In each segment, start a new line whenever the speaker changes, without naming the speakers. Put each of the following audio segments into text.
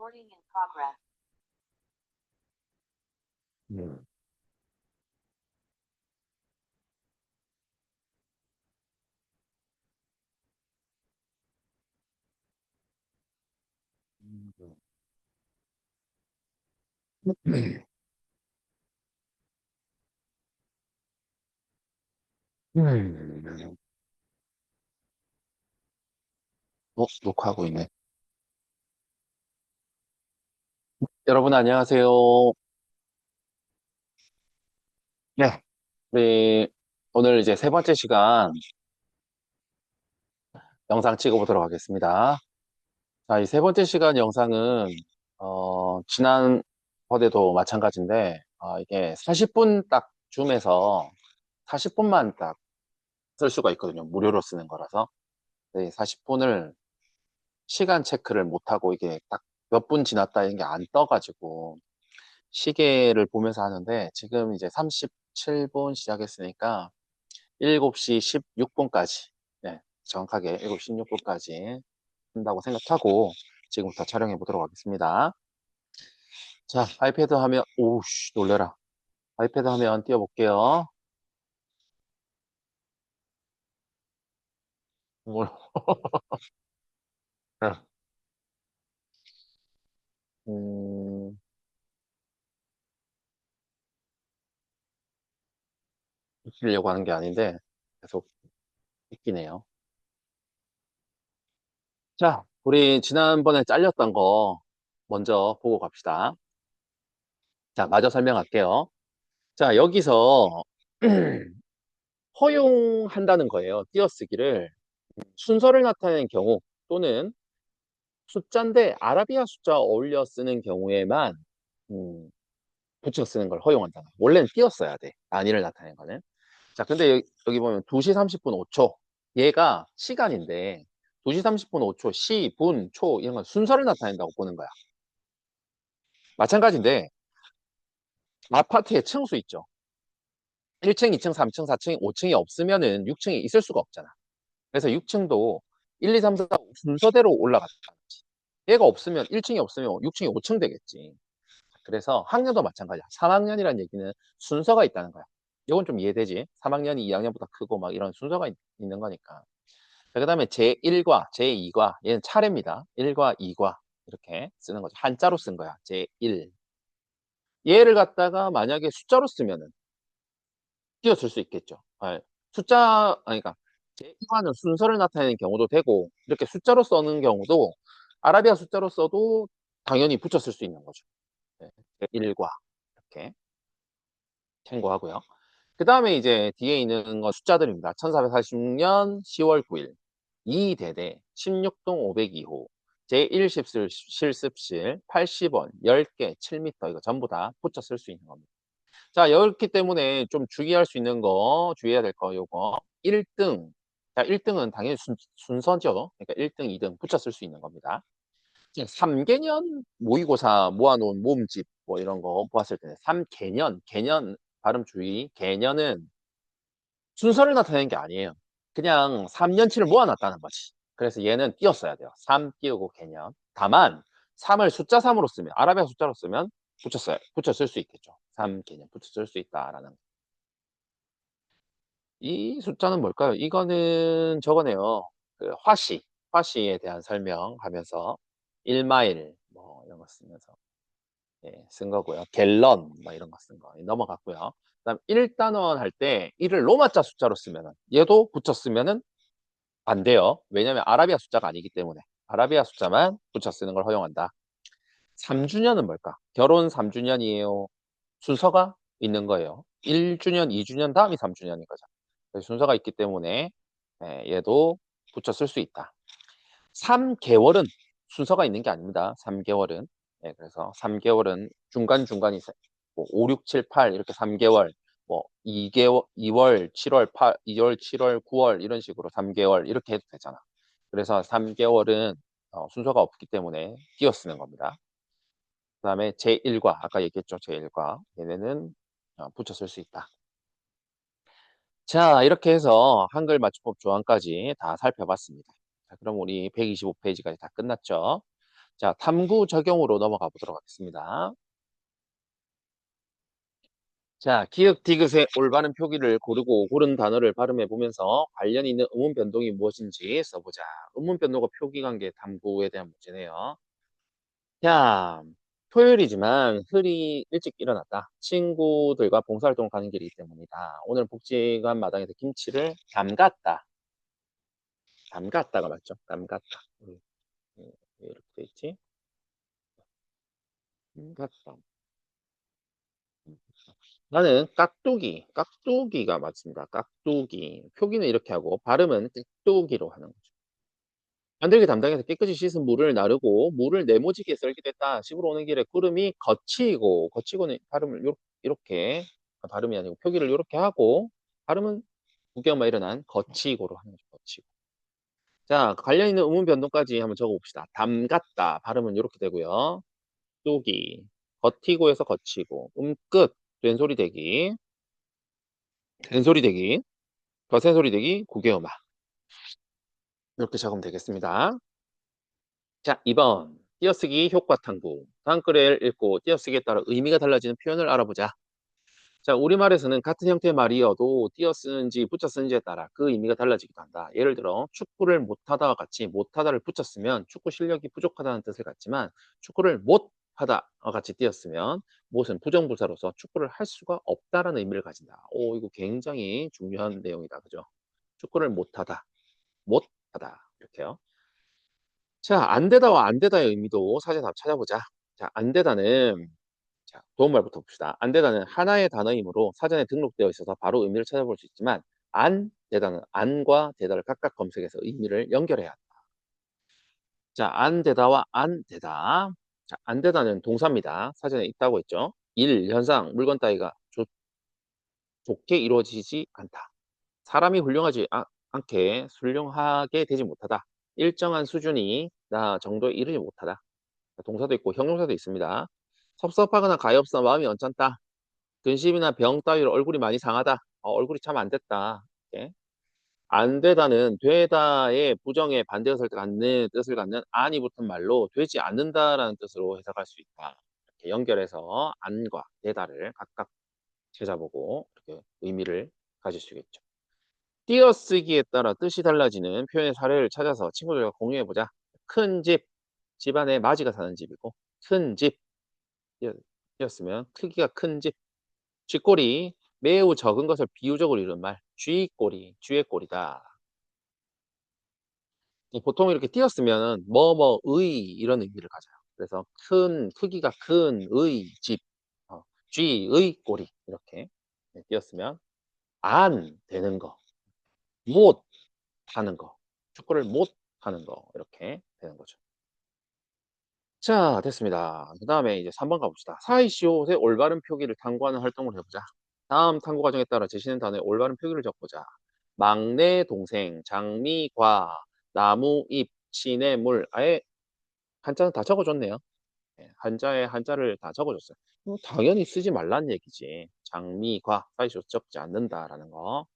Recording in progress.
음. 음. 녹화하고 있네. 여러분, 안녕하세요. 네. 우리 오늘 이제 세 번째 시간 영상 찍어보도록 하겠습니다. 자, 이 세 번째 시간 영상은, 지난번에도 마찬가지인데, 이게 40분 딱 줌에서 40분만 딱 쓸 수가 있거든요. 무료로 쓰는 거라서. 네, 40분을 시간 체크를 못하고 이게 딱 몇 분 지났다 이런 게 안 떠가지고, 시계를 보면서 하는데 지금 이제 37분 시작했으니까 7시 16분까지 네, 정확하게 7시 16분까지 한다고 생각하고 지금부터 촬영해 보도록 하겠습니다. 자, 아이패드 화면 오우씨 놀래라. 아이패드 화면 띄워볼게요. 뭘. 음, 웃기려고 하는 게 아닌데 계속 웃기네요. 자, 우리 지난번에 잘렸던 거 먼저 보고 갑시다. 자, 마저 설명할게요. 자, 여기서 허용한다는 거예요. 띄어쓰기를 순서를 나타내는 경우 또는 숫자인데 아라비아 숫자 어울려 쓰는 경우에만 음, 붙여 쓰는 걸 허용한다. 원래는 띄었어야 돼. 단위를 나타내는 거는. 자, 근데 여기 보면 2시 30분 5초. 얘가 시간인데 2시 30분 5초, 시, 분, 초 이런 건 순서를 나타낸다고 보는 거야. 마찬가지인데 아파트에 층수 있죠. 1층, 2층, 3층, 4층, 5층이 없으면은 6층이 있을 수가 없잖아. 그래서 6층도 1, 2, 3, 4 순서대로 올라갔다. 얘가 없으면 1층이 없으면 6층이 5층 되겠지. 그래서 학년도 마찬가지야. 3학년이라는 얘기는 순서가 있다는 거야. 이건 좀 이해되지? 3학년이 2학년보다 크고 막 이런 순서가 있는 거니까. 그 다음에 제1과 제2과 얘는 차례입니다. 1과 2과 이렇게 쓰는 거죠. 한자로 쓴 거야. 제1. 얘를 갖다가 만약에 숫자로 쓰면은 띄어쓸 수 있겠죠. 그러니까 제1과는 순서를 나타내는 경우도 되고 이렇게 숫자로 써는 경우도 아라비아 숫자로 써도 당연히 붙였을 수 있는 거죠. 네, 제1과 이렇게 참고하고요. 그 다음에 이제 뒤에 있는 건 숫자들입니다. 1446년 10월 9일, 이대대, 16동 502호, 제1실습 실습실, 80원, 10개, 7m 이거 전부 다 붙여 쓸 수 있는 겁니다. 자, 이렇기 때문에 좀 주의할 수 있는 거, 주의해야 될 거, 요거. 1등. 자, 1등은 당연히 순서죠. 그러니까 1등, 2등 붙여 쓸 수 있는 겁니다. 3개년 모의고사 모아놓은 모음집 뭐 이런 거 보았을 때 3개년, 개년 발음 주의. 개년은 순서를 나타내는 게 아니에요. 그냥 3년치를 모아놨다는 거지. 그래서 얘는 띄었어야 돼요. 3 띄우고 개년. 다만 3을 숫자 3으로 쓰면 아라비아 숫자로 쓰면 붙여 쓸 수 있겠죠. 3 개년 붙여 쓸 수 있다라는 거. 이 숫자는 뭘까요? 이거는 저거네요. 그 화시에 대한 설명하면서 1마일 뭐 이런 거 쓰면서 예, 쓴 거고요. 갤런 뭐 이런 거 쓴 거 넘어갔고요. 그다음 1단원 할 때 1을 로마자 숫자로 쓰면은 얘도 붙여 쓰면은 안 돼요. 왜냐면 아라비아 숫자가 아니기 때문에 아라비아 숫자만 붙여 쓰는 걸 허용한다. 3주년은 뭘까? 결혼 3주년이에요. 순서가 있는 거예요. 1주년, 2주년 다음이 3주년인 거죠. 순서가 있기 때문에 예, 얘도 붙여 쓸 수 있다. 3개월은 순서가 있는 게 아닙니다. 3개월은. 네, 그래서 3개월은 중간중간이 뭐 5, 6, 7, 8 이렇게 3개월, 뭐 2개월, 2월, 7월, 8, 2월, 7월, 9월 이런 식으로 3개월 이렇게 해도 되잖아. 그래서 3개월은 순서가 없기 때문에 띄어 쓰는 겁니다. 그 다음에 제1과, 아까 얘기했죠. 제1과. 얘네는 붙여 쓸 수 있다. 자, 이렇게 해서 한글 맞춤법 조항까지 다 살펴봤습니다. 자, 그럼 우리 125페이지까지 다 끝났죠. 자, 탐구 적용으로 넘어가 보도록 하겠습니다. 자, 기역 디귿의 올바른 표기를 고르고 고른 단어를 발음해 보면서 관련 있는 의문 변동이 무엇인지 써보자. 의문 변동과 표기 관계 탐구에 대한 문제네요. 자, 토요일이지만 흐리 일찍 일어났다. 친구들과 봉사활동 가는 길이기 때문이다. 오늘 복지관 마당에서 김치를 담갔다. 담갔다가 맞죠? 담갔다. 왜 이렇게 돼 있지? 담갔다. 나는 깍두기가 맞습니다. 깍두기. 표기는 이렇게 하고 발음은 깍두기로 하는 거죠. 만들기 담당해서 깨끗이 씻은 물을 나르고 물을 네모지게 썰기도 했다. 집으로 오는 길에 구름이 거치고는 발음을 이렇게 발음이 아니고 표기를 이렇게 하고 발음은 구경만 일어난 거치고로 하는 거죠. 거치고. 자, 관련 있는 의문 변동까지 한번 적어봅시다. 담갔다. 발음은 이렇게 되고요. 뚜기, 버티고에서 거치고, 끝, 된소리 대기, 된소리 대기, 거센소리 대기, 구개음악. 이렇게 적으면 되겠습니다. 자, 2번. 띄어쓰기 효과 탐구. 다음 글을 읽고 띄어쓰기에 따라 의미가 달라지는 표현을 알아보자. 자, 우리말에서는 같은 형태의 말이어도 띄어 쓰는지 붙여 쓰는지에 따라 그 의미가 달라지기도 한다. 예를 들어 축구를 못하다와 같이 못하다를 붙였으면 축구 실력이 부족하다는 뜻을 갖지만 축구를 못하다와 같이 띄었으면 못은 부정부사로서 축구를 할 수가 없다라는 의미를 가진다. 오, 이거 굉장히 중요한 내용이다. 그죠? 축구를 못하다, 못하다 이렇게요. 자, 안 되다와 안 되다의 의미도 사전에 한번 찾아보자. 자, 안 되다는 자, 도움말부터 봅시다. 안 되다는 하나의 단어이므로 사전에 등록되어 있어서 바로 의미를 찾아볼 수 있지만 안 되다는 안과 되다를 각각 검색해서 의미를 연결해야 한다. 자, 안 되다와 안 되다. 자, 안 되다는 동사입니다. 사전에 있다고 했죠. 일, 현상, 물건 따위가 좋게 이루어지지 않다. 사람이 않게 훌륭하게 되지 못하다. 일정한 수준이 나 정도에 이르지 못하다. 동사도 있고 형용사도 있습니다. 섭섭하거나 가엾어 마음이 언짢다. 근심이나 병 따위로 얼굴이 많이 상하다. 얼굴이 참 안 됐다. 이렇게. 안 되다는 되다의 부정의 뜻을 갖는 안이 붙은 말로 되지 않는다라는 뜻으로 해석할 수 있다. 이렇게 연결해서 안과 되다를 각각 찾아보고 이렇게 의미를 가질 수 있겠죠. 띄어쓰기에 따라 뜻이 달라지는 표현의 사례를 찾아서 친구들과 공유해보자. 큰 집, 집안에 맞이가 사는 집이고 큰 집, 띄었으면 크기가 큰 집. 쥐꼬리, 매우 적은 것을 비유적으로 이루는 말. 쥐꼬리, 쥐의 꼬리다. 보통 이렇게 띄었으면 뭐뭐의 이런 의미를 가져요. 그래서 크기가 큰 의 집, 쥐의 꼬리 이렇게 띄었으면 안 되는 거, 못 하는 거, 축구를 못 하는 거 이렇게 되는 거죠. 자, 됐습니다. 그 다음에 이제 3번 가봅시다. 사이시옷의 올바른 표기를 탐구하는 활동을 해보자. 다음 탐구 과정에 따라 제시된 단어의 올바른 표기를 적보자. 막내 동생, 장미과, 나무잎, 시냇물. 아예 한자는 다 적어줬네요. 한자에 한자를 다 적어줬어요. 당연히 쓰지 말란 얘기지. 장미과, 사이시옷 적지 않는다라는 거.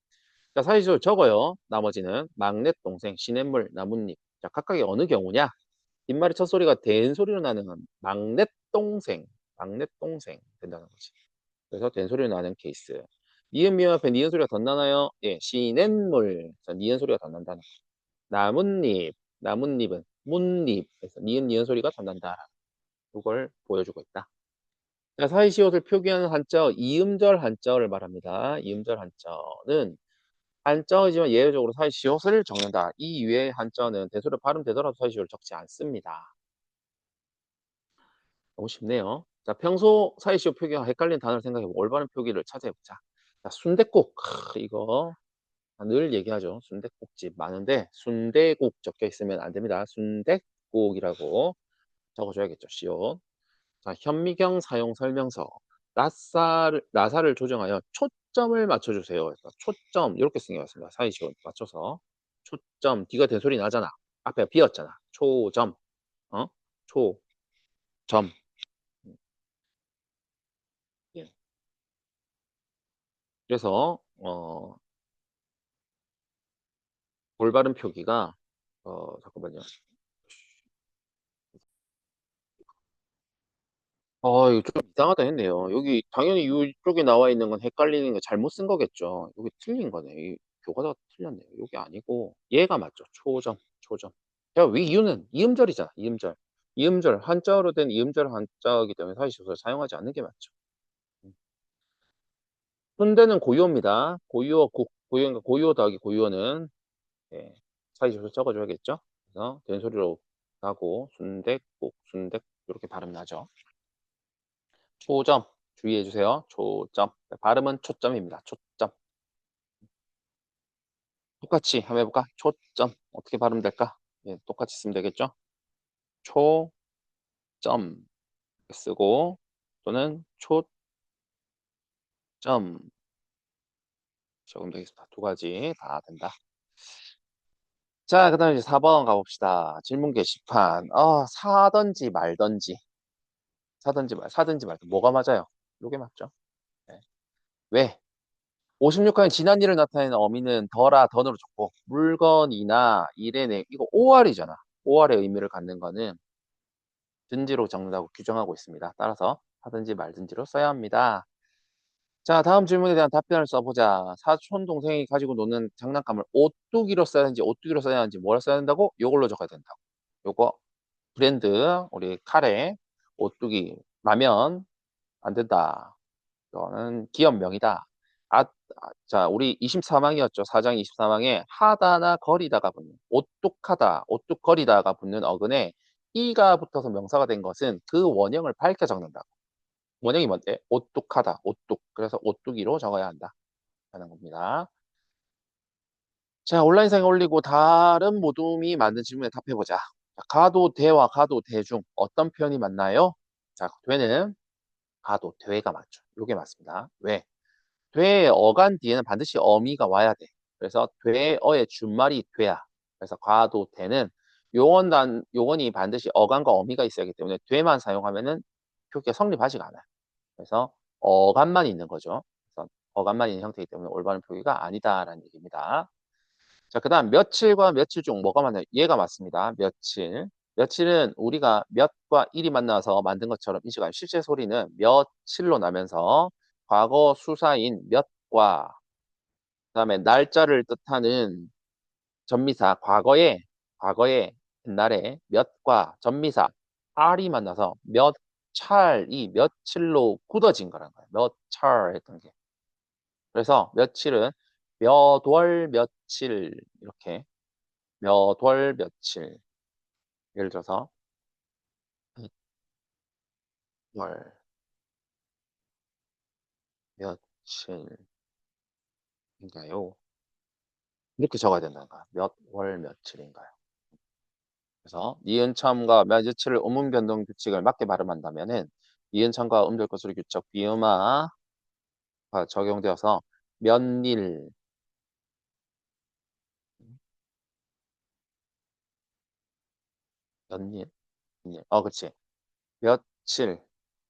자, 사이시옷 적어요. 나머지는 막내 동생, 시냇물, 나뭇잎. 자, 각각이 어느 경우냐? 뒷말의 첫 소리가 된 소리로 나는 막내 동생 된다는 거지. 그래서 된 소리로 나는 케이스. 니은 미음 앞에 니은 소리가 더 나나요? 예, 시냇물. 니은 소리가 더 난다는 거. 나뭇잎은 문잎. 그래서 니은 소리가 더 난다. 이걸 보여주고 있다. 자, 사이시옷을 표기하는 한자, 이음절 한자어를 말합니다. 이음절 한자어는 한자어이지만 예외적으로 사이시옷을 적는다. 이 이외의 한자어는 대소를 발음되더라도 사이시옷을 적지 않습니다. 너무 쉽네요. 자, 평소 사이시오 표기와 헷갈린 단어를 생각해보고 올바른 표기를 찾아보자. 자, 순댓국. 이거 늘 얘기하죠. 순댓국집 많은데 순대국 적혀 있으면 안 됩니다. 순댓국이라고 적어줘야겠죠. 시옷. 자, 현미경 사용 설명서. 나사를 조정하여 초점을 맞춰주세요. 그래서 초점 이렇게 쓰는 게 맞습니다. 사이시오 맞춰서 초점. D가 된 소리 나잖아. 앞에 비었잖아. 초점. 어? 초점. 예. 그래서 올바른 표기가 잠깐만요. 이거 좀 이상하다 했네요. 여기 당연히 이쪽에 나와 있는 건 헷갈리는 거 잘못 쓴 거겠죠. 여기 틀린 거네. 이 교과서가 틀렸네요. 여기 아니고 얘가 맞죠. 초점, 초점. 야, 왜 이유는 이음절이잖아. 이음절. 이음절 한자어로 된 이음절 한자이기 때문에 사이시조를 사용하지 않는 게 맞죠. 음. 순대는 고유어입니다. 고유어, 고유어, 고유어 더하기 고유어는 예, 사이시조 적어줘야겠죠. 그래서 된소리로 하고 순댓국, 순댓 이렇게 발음 나죠. 초점 주의해 주세요. 초점. 발음은 초점입니다. 초점. 똑같이 한번 해볼까? 초점. 어떻게 발음될까? 예, 똑같이 쓰면 되겠죠? 초점 쓰고 또는 초점 적으면 되겠습니다. 두 가지 다 된다. 자, 그 다음에 이제 4번 가봅시다. 질문 게시판. 사든지 말든지. 사든지 말든지. 뭐가 맞아요? 요게 맞죠? 네. 왜? 56항의 지난 일을 나타내는 어미는 더라, 던으로 적고, 물건이나 일에 이거 OR이잖아. OR의 의미를 갖는 거는 든지로 적는다고 규정하고 있습니다. 따라서 하든지 말든지로 써야 합니다. 자, 다음 질문에 대한 답변을 써보자. 사촌 동생이 가지고 노는 장난감을 오뚜기로 써야 하는지, 오뚜기로 써야 하는지, 뭐라 써야 된다고? 요걸로 적어야 된다고. 요거 브랜드, 우리 카레, 오뚜기, 라면, 안 된다. 이거는 기업명이다. 자, 우리 24망이었죠. 4장 24망에 하다나 거리다가 붙는, 오뚝하다, 오뚝거리다가 붙는 어근에 이가 붙어서 명사가 된 것은 그 원형을 밝혀 적는다. 원형이 뭔데? 오뚝하다, 오뚝. 그래서 오뚝이로 적어야 한다. 하는 겁니다. 자, 온라인상에 올리고 다른 모둠이 만든 질문에 답해보자. 자, 가도 대와 가도 대 중 어떤 표현이 맞나요? 자, 되는 가도 대가 맞죠. 이게 맞습니다. 왜? 되의 어간 뒤에는 반드시 어미가 와야 돼. 그래서 되어의 준말이 돼야. 그래서 과도 되는 용언이 반드시 어간과 어미가 있어야 하기 때문에 되만 사용하면은 표기가 성립하지가 않아요. 그래서 어간만 있는 거죠. 그래서 어간만 있는 형태이기 때문에 올바른 표기가 아니다라는 얘기입니다. 자, 그 다음 며칠과 며칠 중 뭐가 맞나요? 얘가 맞습니다. 며칠. 며칠은 우리가 몇과 일이 만나서 만든 것처럼 이 시간 실제 소리는 며칠로 나면서 과거 수사인 몇과 그다음에 날짜를 뜻하는 전미사 과거에 옛날에 몇과 전미사 알이 만나서 몇 찰이 며칠로 굳어진 거란 거예요. 몇 찰 했던 게. 그래서 며칠은 몇 월 며칠 이렇게 몇 월 며칠 예를 들어서 몇 월 며칠인가요? 이렇게 적어야 된다는 거야. 몇 월 며칠인가요? 그래서 니은첨과 며칠을 음운 변동 규칙을 맞게 발음한다면은 니은첨과 음절 것으로 규칙 비음화가 적용되어서 몇일 몇일 그렇지. 며칠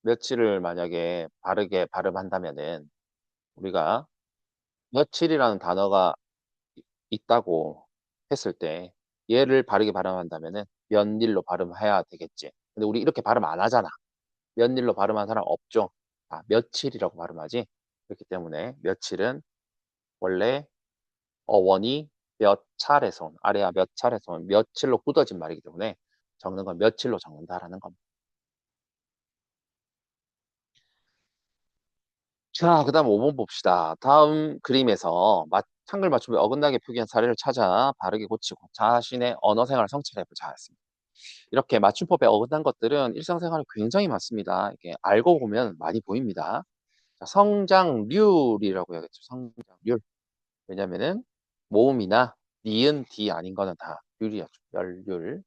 며칠을 만약에 바르게 발음한다면은 우리가 며칠이라는 단어가 있다고 했을 때 얘를 바르게 발음한다면은 몇일로 발음해야 되겠지. 근데 우리 이렇게 발음 안 하잖아. 몇일로 발음한 사람 없죠. 며칠이라고 발음하지. 그렇기 때문에 며칠은 원래 어원이 몇 차례손, 아래야 몇 차례손, 며칠로 굳어진 말이기 때문에 적는 건 며칠로 적는다라는 겁니다. 자, 그 다음 5번 봅시다. 다음 그림에서 한글 맞춤에 어긋나게 표기한 사례를 찾아 바르게 고치고 자신의 언어 생활을 성찰해보자 했습니다. 이렇게 맞춤법에 어긋난 것들은 일상생활에 굉장히 많습니다. 이게 알고 보면 많이 보입니다. 자, 성장률이라고 해야겠죠. 성장률. 왜냐면은 모음이나 니은, 디 아닌 거는 다 률이었죠. 열률.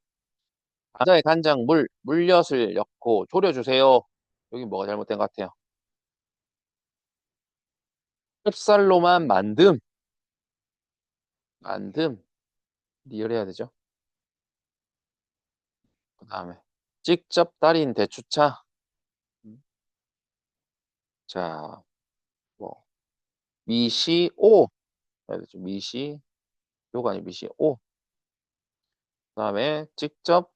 감자에 간장, 물엿을 넣고 졸여주세요. 여기 뭐가 잘못된 것 같아요? 흡살로만 만듦. 리얼해야 되죠. 그 다음에 직접 달인 대추차. 자, 뭐 미시오 해야 되죠. 요가 아니 미시오. 그 다음에 직접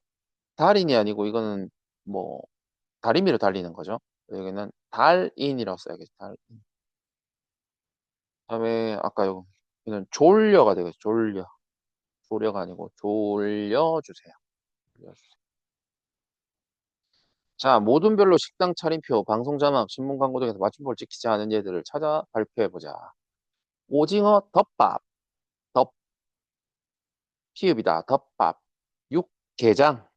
달인이 아니고 이거는 뭐 다리미로 달리는 거죠. 여기는 달인이라고 써야겠죠. 달인. 그다음에 아까 여기는 졸려가 되겠죠. 졸려. 졸려가 아니고 졸려주세요. 졸려주세요. 자, 모든 별로 식당 차림표, 방송 자막, 신문 광고 등에서 맞춤법을 지키지 않은 예들을 찾아 발표해보자. 오징어 덮밥, 덮, 피읍이다. 덮밥. 육개장,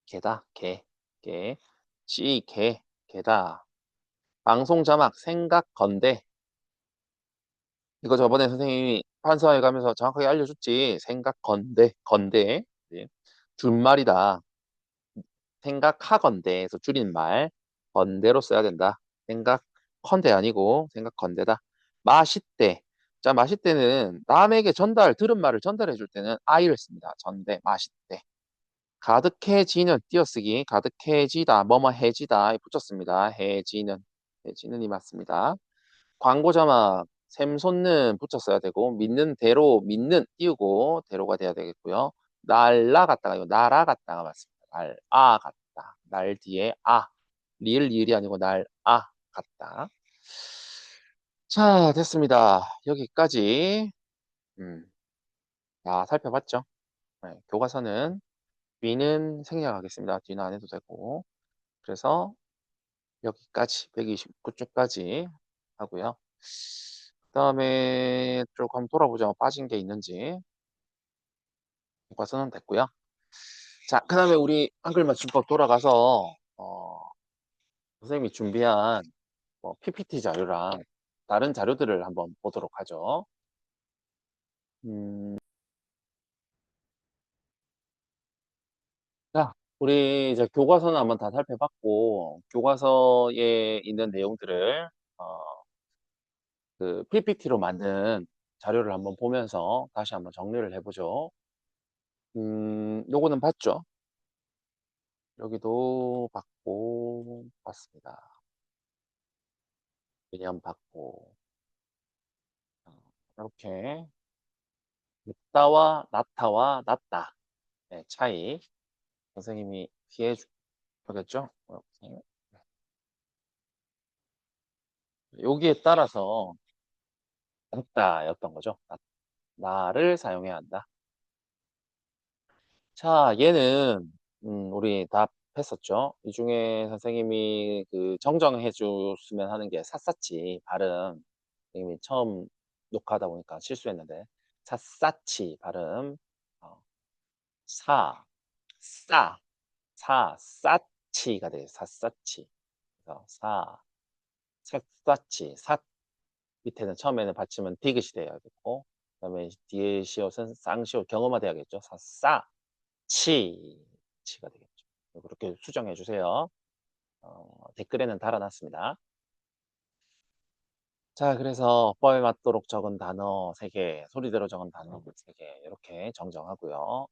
개다, 개, 개, 찌개, 개다. 방송 자막, 생각, 건대. 이거 저번에 선생님이 판서에 가면서 정확하게 알려줬지. 생각, 건대, 건대. 네. 준말이다. 생각하건대에서 줄인 말. 건대로 써야 된다. 생각, 컨대 아니고 생각, 건대다. 맛있대. 자, 맛있대는 남에게 들은 말을 전달해 줄 때는 I를 씁니다. 전대, 맛있대. 가득해지는 띄어쓰기, 가득해지다, 뭐뭐해지다 붙였습니다. 해지는이 맞습니다. 광고 자막, 샘솟는 붙였어야 되고, 믿는 대로, 믿는 띄우고, 대로가 돼야 되겠고요. 날아갔다가, 이거 날아갔다가 맞습니다. 날아갔다. 날 뒤에 리을이 아니고 날아갔다. 자, 됐습니다. 여기까지, 다 살펴봤죠. 네, 교과서는 뒤는 생략하겠습니다. 뒤는 안 해도 되고. 그래서 여기까지 129쪽까지 하고요. 그 다음에 쭉 한번 돌아보자. 빠진 게 있는지. 교과서는 됐고요. 자, 그 다음에 우리 한글 맞춤법 돌아가서 선생님이 준비한 PPT 자료랑 다른 자료들을 한번 보도록 하죠. 자, 우리 이제 교과서는 한번 다 살펴봤고, 교과서에 있는 내용들을 그 PPT로 만든 자료를 한번 보면서 다시 한번 정리를 해보죠. 요거는 봤죠? 여기도 봤습니다. 개념 봤고, 이렇게 묻다와 낫다와 낫다 네, 차이 선생님이 피해 주겠죠? 여기에 따라서 낫다였던 거죠. 나를 사용해야 한다. 자, 얘는 우리 답했었죠. 이 중에 선생님이 그 정정해 줬으면 하는 게 샅샅이 발음. 선생님이 처음 녹화하다 보니까 실수했는데 샅샅이 발음. 사, 싸, 싸치가 돼요. 샅샅이. 그래서 샅샅이, 밑에는 처음에는 받침은 디귿이 돼야 되고 그다음에 뒤에 시옷은 쌍시옷 경험화돼야겠죠. 치가 되겠죠. 그렇게 수정해 주세요. 댓글에는 달아놨습니다. 자, 그래서 뻘 맞도록 적은 단어 3개, 소리대로 적은 단어 3개 이렇게 정정하고요.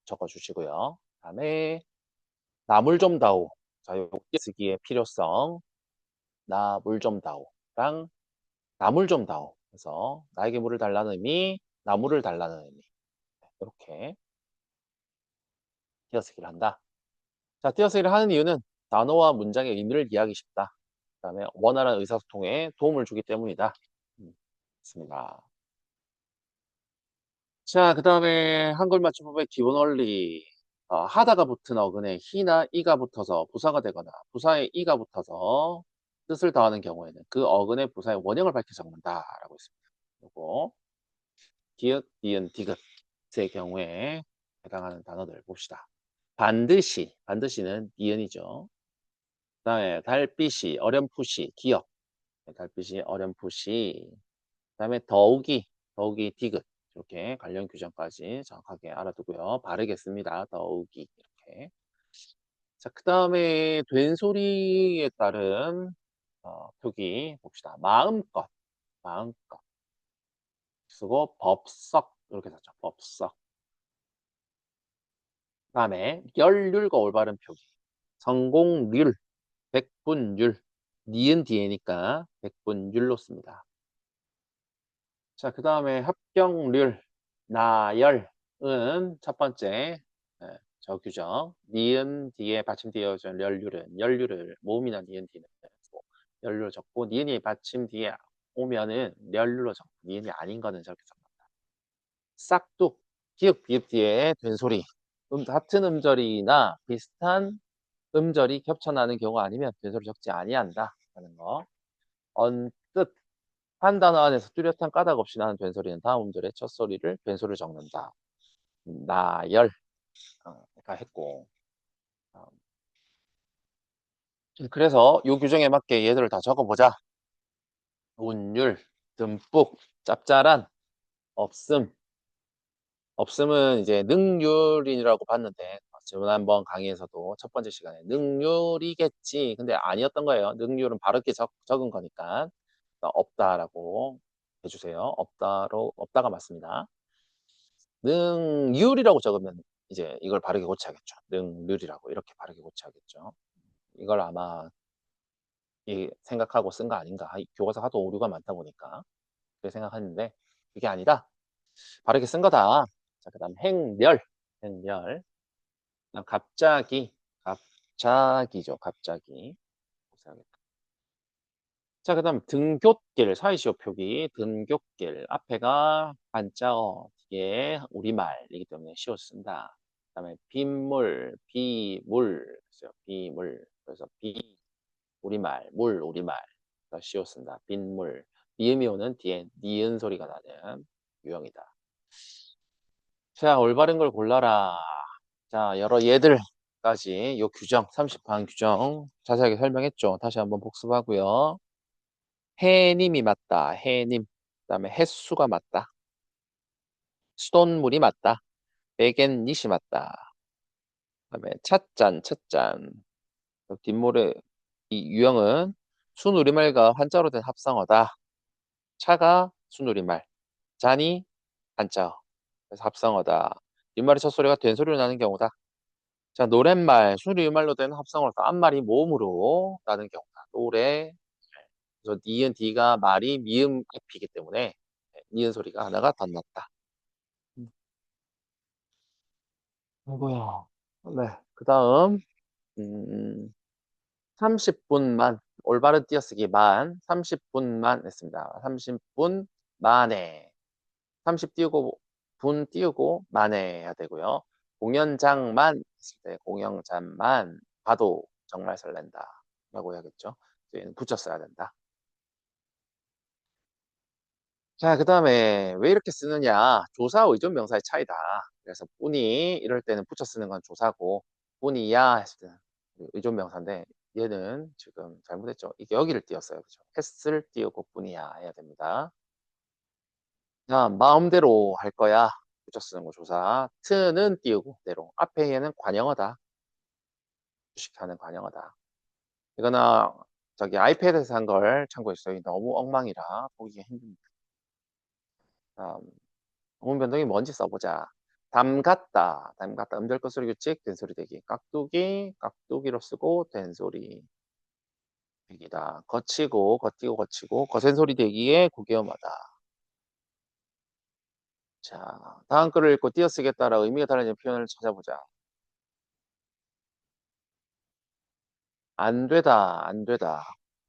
적어주시고요. 다음에 나물 좀 다오. 자, 요 쓰기의 필요성. 나 물 좀 다오랑 나물 좀 다오. 그래서 나에게 물을 달라는 의미, 나물을 달라는 의미. 이렇게 띄어쓰기를 한다. 자, 띄어쓰기를 하는 이유는 단어와 문장의 의미를 이해하기 쉽다. 그 다음에 원활한 의사소통에 도움을 주기 때문이다. 있습니다. 자, 그 다음에 한글 맞춤법의 기본 원리. 하다가 붙은 어근에 히나 이가 붙어서 부사가 되거나 부사에 이가 붙어서 뜻을 더하는 경우에는 그 어근의 부사의 원형을 밝혀 적는다라고 했습니다. 요거 기역, 니은, 디귿의 경우에 해당하는 단어들 봅시다. 반드시는 니은이죠. 그 다음에 달빛이, 어렴풋이, 기역. 달빛이, 어렴풋이. 그 다음에 더욱이, 디귿. 이렇게 관련 규정까지 정확하게 알아두고요. 바르겠습니다. 더욱이. 이렇게. 자, 그 다음에 된소리에 따른 표기 봅시다. 마음껏. 쓰고 법석. 이렇게 썼죠. 법석. 그 다음에 열률과 올바른 표기. 성공률, 백분율. 니은 뒤에니까 백분율로 씁니다. 자, 그 다음에 합격률, 나열은 첫 번째 저 규정. 니은 뒤에 받침 뒤에 이어진 연류를 모음이나 니은 뒤는 연류로 적고 니은이 받침 뒤에 오면은 연류로 적고 니은이 아닌 거는 저렇게 적는다. 싹둑 기역 비읍 뒤에 된소리 같은 음절이나 비슷한 음절이 겹쳐나는 경우 아니면 된소리 적지 아니한다 하는 거. 언뜻 한 단어 안에서 뚜렷한 까닭 없이 나는 된소리는 다음 음절의 첫 소리를 된소리를 적는다. 나열 가 했고 그래서 요 규정에 맞게 얘들을 다 적어보자. 운율, 듬뿍, 짭짤한, 없음. 없음은 이제 능률이라고 봤는데 지난번 강의에서도 첫 번째 시간에 능률이겠지. 근데 아니었던 거예요. 능률은 바르게 적은 거니까 없다라고 해주세요. 없다가 맞습니다. 능률이라고 적으면 이제 이걸 바르게 고쳐야겠죠. 능률이라고 이렇게 바르게 고쳐야겠죠. 이걸 아마 생각하고 쓴 거 아닌가. 교과서 하도 오류가 많다 보니까 그렇게 생각하는데 그게 아니다. 바르게 쓴 거다. 자, 그다음 행렬. 그다음 갑자기죠. 갑자기. 자, 그다음 등굣길 사이시오 표기 등굣길 앞에가 한자어 뒤에 우리말이기 때문에 시오 쓴다. 그다음에 빗물 비물 비물 그래서 우리말 물 우리말 시오 쓴다. 빗물 미음이 오는 뒤에 니은 소리가 나는 유형이다. 자, 올바른 걸 골라라. 자, 여러 얘들까지 요 규정 30번 규정 자세하게 설명했죠. 다시 한번 복습하고요. 해님이 맞다. 해님. 그다음에 햇수가 맞다. 수돗물이 맞다. 베갯닛이 맞다. 그다음에 찻잔. 뒷모래 이 유형은 순우리말과 한자로 된 합성어다. 차가 순우리말, 잔이 한자어. 그래서 합성어다. 뒷말의 첫 소리가 된 소리로 나는 경우다. 자, 노랫말, 순우리말로 된 합성어로서 앞말이 모음으로 나는 경우다. 노래. 그래서 니은 디가 말이 미음 앞이기 때문에 니은 소리가 하나가 더 낫다. 아이고야. 네. 그 다음, 30분만, 올바른 띄어쓰기만, 30분만 했습니다. 30분 만에. 30 띄우고, 분 띄우고, 만에 해야 되고요. 공연장만 했을 때, 공연장만 봐도 정말 설렌다. 라고 해야겠죠. 저희는 붙였어야 된다. 자, 그 다음에 왜 이렇게 쓰느냐. 조사 의존 명사의 차이다. 그래서 뿐이 이럴 때는 붙여 쓰는 건 조사고 뿐이야 했을 때는 의존 명사인데 얘는 지금 잘못했죠. 이게 여기를 띄웠어요. 그죠? 했을 띄우고 뿐이야 해야 됩니다. 자, 마음대로 할 거야. 붙여 쓰는 거 조사. 트는 띄우고 대로. 앞에 얘는 관형어다. 주식하는 관형어다. 이거나 저기 아이패드에서 한 걸 참고했어요. 너무 엉망이라 보기가 힘듭니다. 어문 변동이 뭔지 써보자. 담갔다. 음절 끝소리 규칙 된소리 대기. 깍두기로 쓰고 된소리 대기다. 거치고 거센 소리 대기에 구개엄하다. 자, 다음 글을 읽고 띄어쓰겠다라 의미가 달라지는 표현을 찾아보자. 안 되다.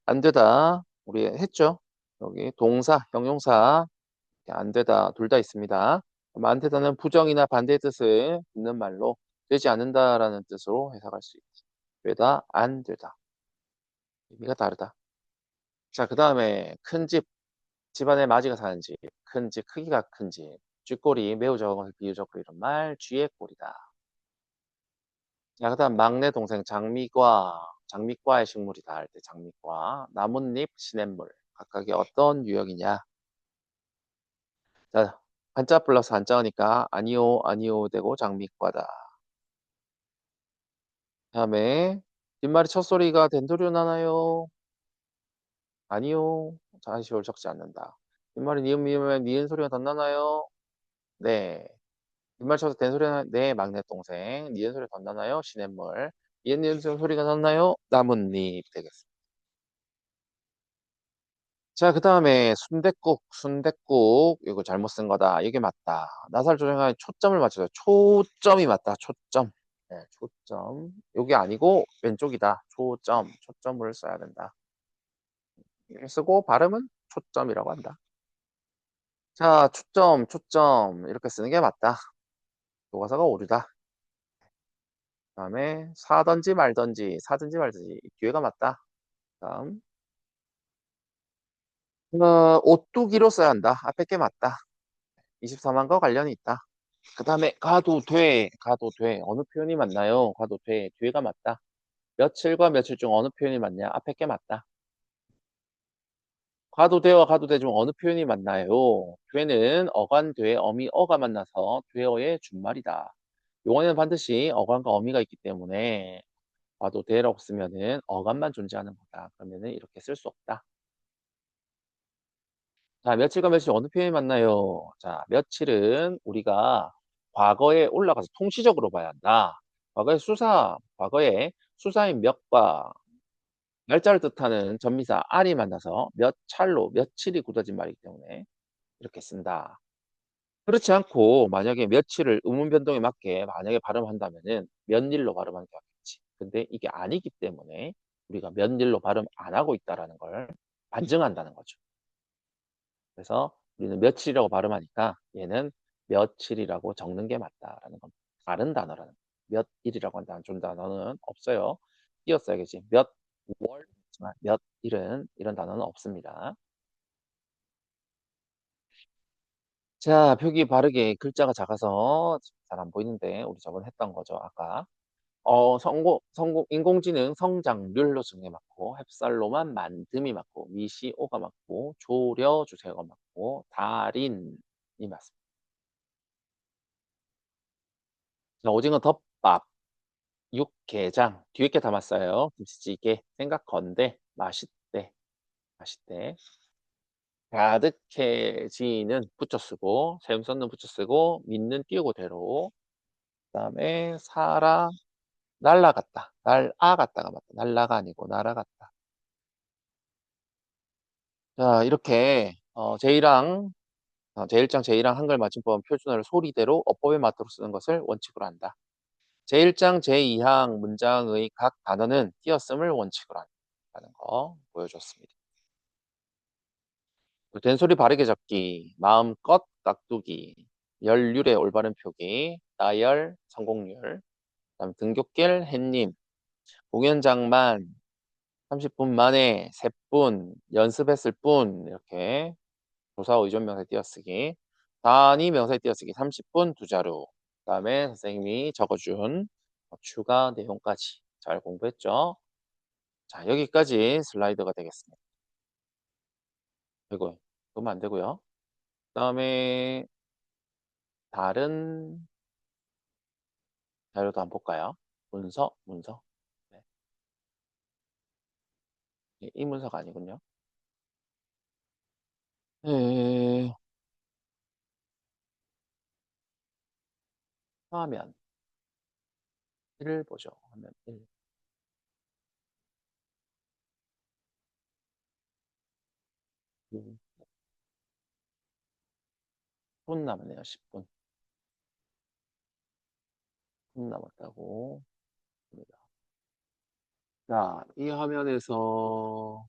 안 되다. 우리 했죠? 여기 동사, 형용사 안 되다. 둘 다 있습니다. 그럼 안 되다는 부정이나 반대의 뜻을 있는 말로 되지 않는다라는 뜻으로 해석할 수 있다. 되다, 안 되다. 의미가 다르다. 자, 그 다음에 큰 집, 집안에 맞이가 사는 집, 큰 집, 크기가 큰 집, 쥐꼬리, 매우 적은 것을 비유적으로 이런 말, 쥐의 꼬리다. 자, 그 다음 막내 동생 장미과의 식물이다 할 때 장미과, 나뭇잎, 시냇물, 각각이 어떤 유형이냐. 자, 한자 플러스 한자어니까 아니오 되고 장미과다. 다음에 뒷말이 첫 소리가 된소리로 나나요? 아니요. 자시올 적지 않는다. 뒷말이 니은 미으면 니은 소리가 더 나나요? 네. 뒷말 쳐서 된 소리가 네 막내 동생. 니은 소리가 더 나나요? 시냇물. 니은 소리가 났나요? 나뭇잎 되겠습니다. 자, 그 다음에 순댓국 이거 잘못 쓴 거다. 이게 맞다. 나살 조정하에 초점을 맞춰서 초점이 맞다. 초점. 네, 초점. 여기 아니고 왼쪽이다. 초점을 써야 된다. 쓰고 발음은 초점이라고 한다. 자, 초점 이렇게 쓰는 게 맞다. 교과서가 오류다. 그다음에 사든지 말든지 이 기회가 맞다. 다음 오뚜기로 써야 한다. 앞에 게 맞다. 24만과 관련이 있다. 그 다음에 가도 돼. 어느 표현이 맞나요? 가도 돼. 뒤에가 맞다. 며칠과 며칠 중 어느 표현이 맞냐? 앞에 게 맞다. 가도 돼와 가도 돼 중 어느 표현이 맞나요? 되는 어간돼 어미 어가 만나서 되어의 준말이다. 용어는 반드시 어간과 어미가 있기 때문에 가도 돼라고 쓰면은 어간만 존재하는 거다. 그러면은 이렇게 쓸 수 없다. 자, 며칠과 며칠 어느 표현이 맞나요? 자, 며칠은 우리가 과거에 올라가서 통시적으로 봐야 한다. 과거에 수사인 몇과 날짜를 뜻하는 전미사 알이 만나서 몇 찰로 며칠이 굳어진 말이기 때문에 이렇게 쓴다. 그렇지 않고 만약에 며칠을 의문 변동에 맞게 만약에 발음한다면은 몇일로 발음하는 게 맞겠지. 근데 이게 아니기 때문에 우리가 몇일로 발음 안 하고 있다라는 걸 반증한다는 거죠. 그래서 우리는 며칠이라고 발음하니까 얘는 며칠이라고 적는 게 맞다라는 겁니다. 다른 단어라는 몇 일이라고 한다는 좀 단어는 없어요. 띄었어야겠지. 몇 월, 몇 일은 이런 단어는 없습니다. 자, 표기 바르게 글자가 작아서 잘 안 보이는데 우리 저번에 했던 거죠. 아까 인공지능 성장률로 정리 맞고 햅살로만 만듦이 맞고 미시오가 맞고 조려주세요가 맞고 달인이 맞습니다. 자, 오징어 덮밥, 육개장 뒤에 게 담았어요. 김치찌개 생각건데 맛있대. 가득해지는 붙여 쓰고 샘선는 붙여 쓰고 믿는 띄우고 대로 그다음에 날아갔다. 날아갔다가 맞다. 날라가 아니고 날아갔다. 자, 이렇게 제1장 제1항 한글 맞춤법 표준어를 소리대로 어법에 맞도록 쓰는 것을 원칙으로 한다. 제1장 제2항 문장의 각 단어는 띄었음을 원칙으로 한다는 거 보여줬습니다. 된소리 바르게 적기, 마음껏 깍두기, 열률의 올바른 표기, 나열, 성공률, 그다음 등굣길, 햇님, 공연장만, 30분 만에 3분, 연습했을 뿐, 이렇게 조사 의존 명사에 띄어쓰기, 단위 명사에 띄어쓰기 30분 두 자루, 그 다음에 선생님이 적어준 추가 내용까지 잘 공부했죠. 자, 여기까지 슬라이드가 되겠습니다. 되고요. 그러면 안 되고요. 그 다음에 다른 자료도 한번 볼까요? 문서. 네. 이 문서가 아니군요. 네. 화면 1을 보죠. 화면 1. 10분 남았네요. 10분. 10분 남았다고 합니다. 자, 이 화면에서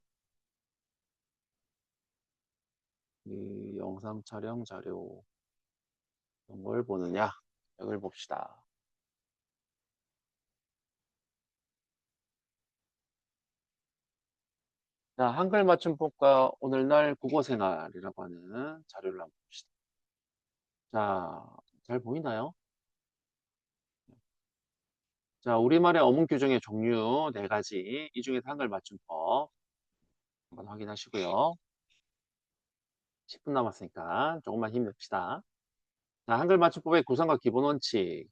이 영상 촬영 자료 어떤 걸 보느냐? 이걸 봅시다. 자, 한글 맞춤법과 오늘날 국어생활이라고 하는 자료를 한번 봅시다. 자, 잘 보이나요? 자, 우리말의 어문 규정의 종류 4가지. 이 중에서 한글 맞춤법 한번 확인하시고요. 10분 남았으니까 조금만 힘냅시다. 자, 한글 맞춤법의 구성과 기본 원칙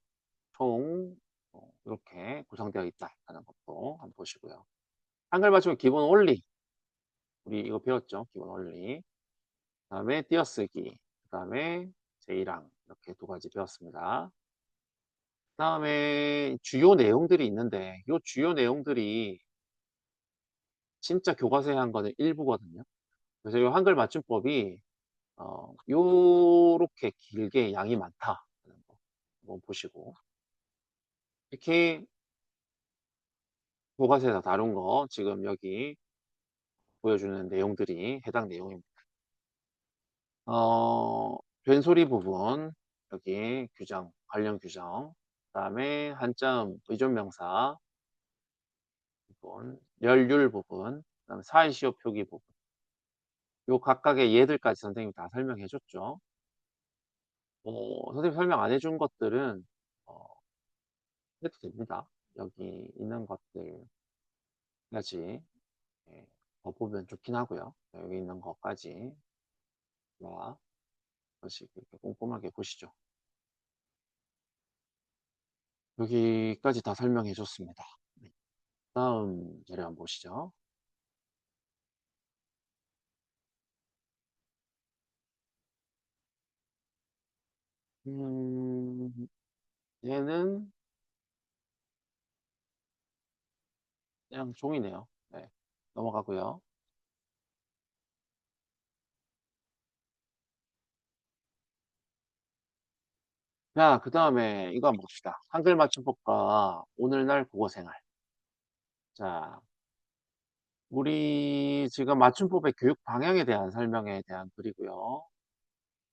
총 이렇게 구성되어 있다는 것도 한번 보시고요. 한글 맞춤법 기본 원리 우리 이거 배웠죠? 기본 원리. 그다음에 띄어쓰기. 그다음에 제1항 이렇게 2가지 배웠습니다. 그다음에 주요 내용들이 있는데 이 주요 내용들이 진짜 교과서에 한 거는 일부거든요. 그래서 이 한글 맞춤법이 요렇게 길게 양이 많다. 한번 보시고 특히 교과서에서 다룬 거 지금 여기 보여주는 내용들이 해당 내용입니다. 된소리 부분 여기 규정, 관련 규정, 그다음에 한자음 의존명사 부분, 열률 부분, 그다음에 사이시오 표기 부분. 요 각각의 예들까지 선생님이 다 설명해 줬죠. 선생님 설명 안 해준 것들은 어, 해도 됩니다. 여기 있는 것들까지 예, 더 보면 좋긴 하고요. 여기 있는 것까지 와 다시 이렇게 꼼꼼하게 보시죠. 여기까지 다 설명해 줬습니다. 네. 다음 자료 한번 보시죠. 음, 얘는 그냥 종이네요. 네, 넘어가고요. 자, 그 다음에 이거 한번 봅시다. 한글 맞춤법과 오늘날 국어생활. 자, 우리 지금 맞춤법의 교육 방향에 대한 설명에 대한 글이고요.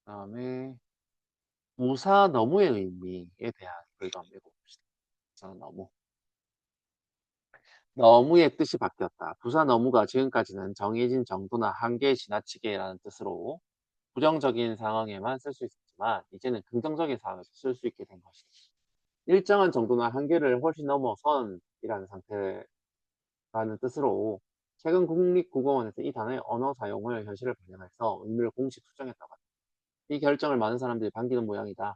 그 다음에 부사 너무의 의미에 대한 글도 한번 읽어봅시다. 부사 너무. 너무의 뜻이 바뀌었다. 부사 너무가 지금까지는 정해진 정도나 한계에 지나치게라는 뜻으로 부정적인 상황에만 쓸 수 있었지만 이제는 긍정적인 상황에서 쓸 수 있게 된 것이다. 일정한 정도나 한계를 훨씬 넘어선이라는 상태라는 뜻으로 최근 국립국어원에서 이 단어의 언어 사용을 현실을 반영해서 의미를 공식 수정했다고 합니다. 이 결정을 많은 사람들이 반기는 모양이다.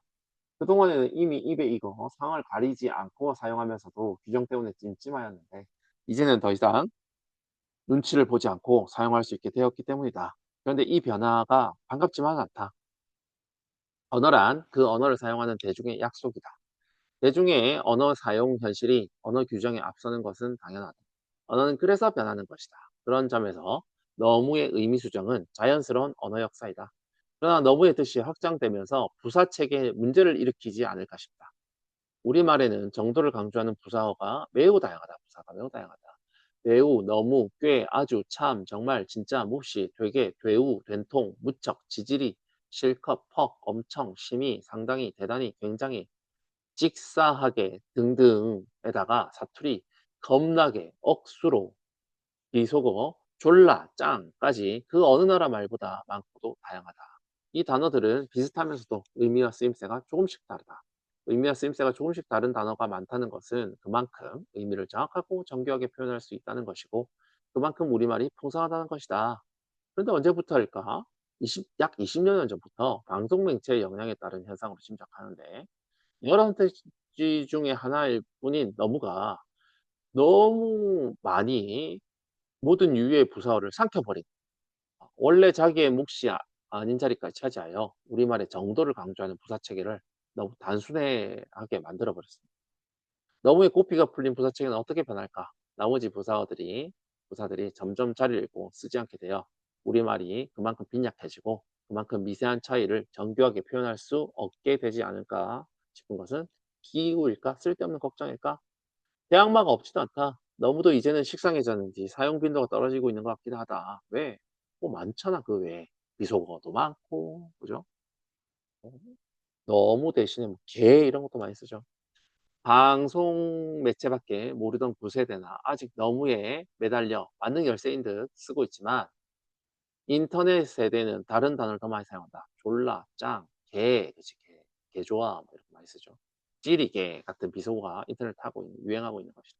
그동안에는 이미 입에 익어 상황을 가리지 않고 사용하면서도 규정 때문에 찜찜하였는데 이제는 더 이상 눈치를 보지 않고 사용할 수 있게 되었기 때문이다. 그런데 이 변화가 반갑지만은 않다. 언어란 그 언어를 사용하는 대중의 약속이다. 대중의 언어 사용 현실이 언어 규정에 앞서는 것은 당연하다. 언어는 그래서 변하는 것이다. 그런 점에서 너무의 의미 수정은 자연스러운 언어 역사이다. 그러나 너무의 뜻이 확장되면서 부사체계에 문제를 일으키지 않을까 싶다. 우리말에는 정도를 강조하는 부사어가 매우 다양하다. 부사가 매우 다양하다. 매우, 너무, 꽤, 아주, 참, 정말, 진짜, 몹시, 되게, 되우, 된통, 무척, 지질이, 실컷, 퍽, 엄청, 심히, 상당히, 대단히, 굉장히, 찍사하게 등등에다가 사투리, 겁나게, 억수로, 비속어, 졸라, 짱까지 그 어느 나라 말보다 많고도 다양하다. 이 단어들은 비슷하면서도 의미와 쓰임새가 조금씩 다르다. 의미와 쓰임새가 조금씩 다른 단어가 많다는 것은 그만큼 의미를 정확하고 정교하게 표현할 수 있다는 것이고 그만큼 우리말이 풍성하다는 것이다. 그런데 언제부터일까? 약 20년 전부터 방송 맹체의 영향에 따른 현상으로 짐작하는데 여러 선택지 중에 하나일 뿐인 너무가 너무 많이 모든 유의 부사어를 삼켜버린 원래 자기의 몫이 아닌 자리까지 차지하여 우리말의 정도를 강조하는 부사체계를 너무 단순하게 만들어버렸습니다. 너무의 고삐가 풀린 부사체계는 어떻게 변할까? 나머지 부사들이 점점 자리를 잃고 쓰지 않게 되어 우리말이 그만큼 빈약해지고 그만큼 미세한 차이를 정교하게 표현할 수 없게 되지 않을까 싶은 것은 기우일까? 쓸데없는 걱정일까? 대항마가 없지도 않다. 너무도 이제는 식상해졌는지 사용 빈도가 떨어지고 있는 것 같기도 하다. 왜? 뭐 많잖아, 그 외에. 비속어도 많고, 그죠? 어, 너무 대신에 뭐 개 이런 것도 많이 쓰죠. 방송 매체밖에 모르던 9세대나 아직 너무에 매달려 만능 열쇠인 듯 쓰고 있지만 인터넷 세대는 다른 단어를 더 많이 사용한다. 졸라, 짱, 개, 그치, 개, 개 좋아, 뭐 이렇게 많이 쓰죠. 찌리개 같은 비속어가 인터넷 타고 유행하고 있는 것이다.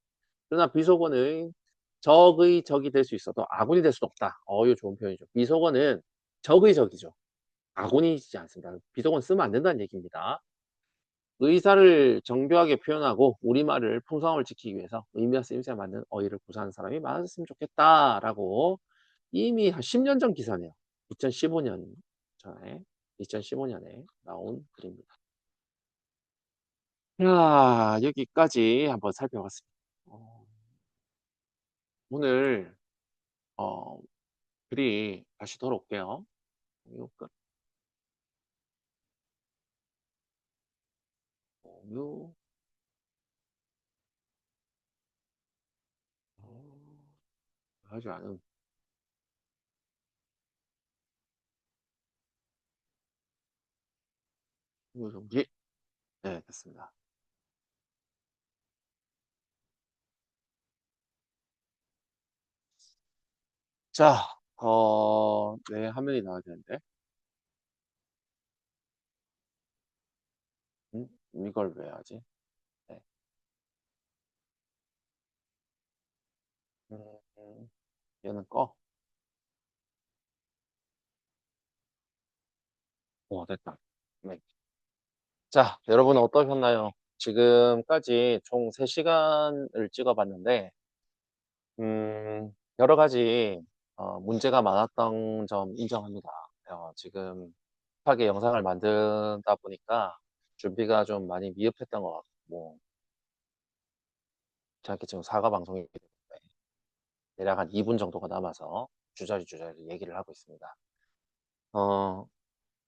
그러나 비속어는 적의 적이 될 수 있어도 아군이 될 수는 없다. 이거 좋은 표현이죠. 비속어는 적의 적이죠. 아군이지 않습니다. 비속어는 쓰면 안 된다는 얘기입니다. 의사를 정교하게 표현하고 우리말을 풍성함을 지키기 위해서 의미와 쓰임새에 맞는 어휘를 구사하는 사람이 많았으면 좋겠다라고 이미 한 10년 전 기사네요. 2015년 전에 2015년에 나온 글입니다. 자, 여기까지 한번 살펴봤습니다. 오늘 어, 글이 다시 돌아올게요. 공유 끝. 공유 하지 않은, 정리. 네, 됐습니다. 자, 네, 화면이 나와야 되는데. 음, 이걸 왜 하지? 네. 음, 얘는 꺼. 됐다. 네. 자, 여러분 어떠셨나요? 지금까지 총 3시간을 찍어봤는데, 여러 가지 문제가 많았던 점 인정합니다. 지금 급하게 영상을 만들다 보니까 준비가 좀 많이 미흡했던 것 같고, 저렇게 지금 사과 방송이기 때문에 대략 한 2분 정도가 남아서 주저리 얘기를 하고 있습니다. 어,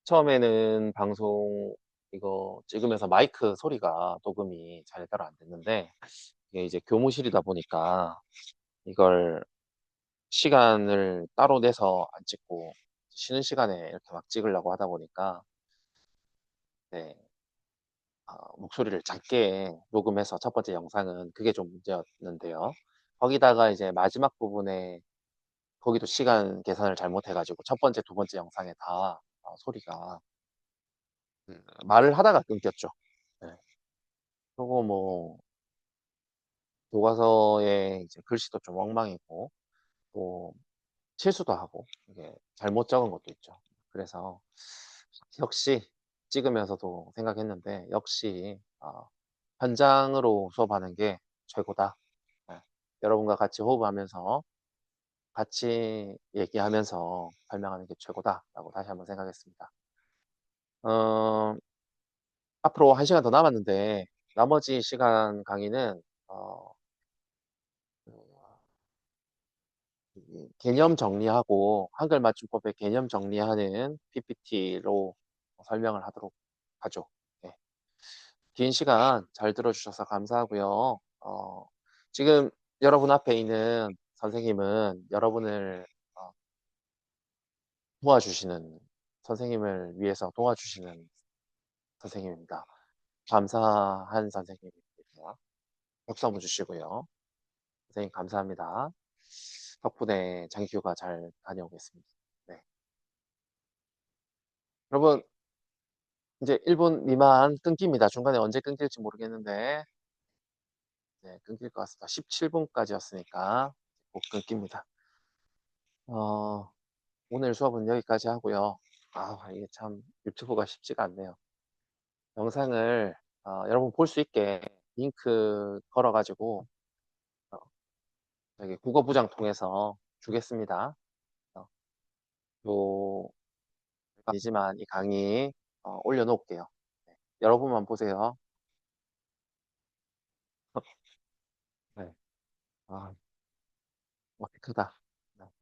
처음에는 방송 이거 찍으면서 마이크 소리가 녹음이 잘 따로 안 됐는데, 이게 이제 교무실이다 보니까 이걸 시간을 따로 내서 안 찍고 쉬는 시간에 이렇게 막 찍으려고 하다 보니까 네, 목소리를 작게 녹음해서 첫 번째 영상은 그게 좀 문제였는데요. 거기다가 이제 마지막 부분에 거기도 시간 계산을 잘못해가지고 첫 번째, 두 번째 영상에 다 소리가 말을 하다가 끊겼죠. 네. 그리고 뭐 교과서에 이제 글씨도 좀 엉망이고 또 실수도 하고 이게 잘못 적은 것도 있죠. 그래서 역시 찍으면서도 생각했는데 역시 현장으로 수업하는 게 최고다. 네. 여러분과 같이 호흡하면서 같이 얘기하면서 설명하는 게 최고다라고 다시 한번 생각했습니다. 어, 앞으로 1시간 더 남았는데 나머지 시간 강의는 어, 이 개념 정리하고 한글 맞춤법의 개념 정리하는 PPT로 설명을 하도록 하죠. 네. 긴 시간 잘 들어주셔서 감사하고요. 지금 여러분 앞에 있는 선생님은 여러분을 어, 도와주시는 선생님을 위해서 도와주시는 선생님입니다. 감사한 선생님입니다. 박수 한번 주시고요. 선생님 감사합니다. 덕분에 장기휴가 잘 다녀오겠습니다. 네. 여러분 이제 1분 미만 끊깁니다. 중간에 언제 끊길지 모르겠는데 네, 끊길 것 같습니다. 17분까지였으니까 곧 끊깁니다. 어, 오늘 수업은 여기까지 하고요. 이게 참 유튜브가 쉽지가 않네요. 영상을 여러분 볼 수 있게 링크 걸어가지고 어, 여기 국어부장 통해서 주겠습니다. 어, 요 아니지만 이 강의 올려놓을게요. 네, 여러분만 보세요. 네. 와, 크다.